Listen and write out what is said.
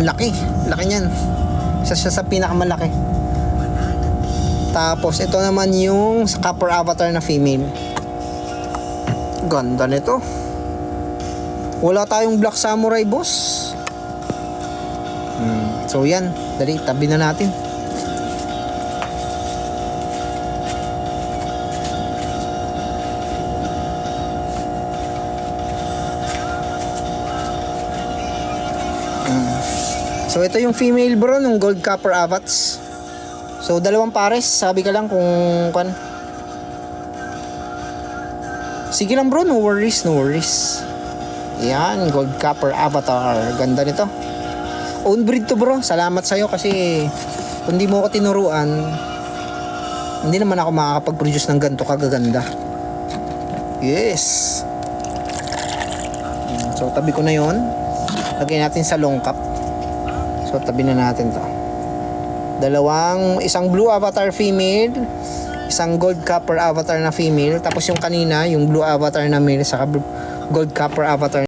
Laki. Laki niyan. Isa siya sa pinakamalaki. Tapos ito naman yung copper avatar na female. Ganda nito. Wala tayong black samurai, boss. So yan, dali, tabi na natin. So ito yung female bro ng gold copper avats. So dalawang pares, sabi ka lang kung kan. Sige lang bro, no worries, no worries. Yan, gold copper avatar. Ganda nito. Own breed to bro. Salamat sa'yo kasi kung di mo ako tinuruan, hindi naman ako makakapag-produce ng ganito kagaganda. Yes. So tabi ko na yon. Lagyan natin sa long cup. So tabi na natin to. Isang blue avatar female, isang gold copper avatar na female, tapos yung kanina, yung blue avatar na male, saka gold copper avatar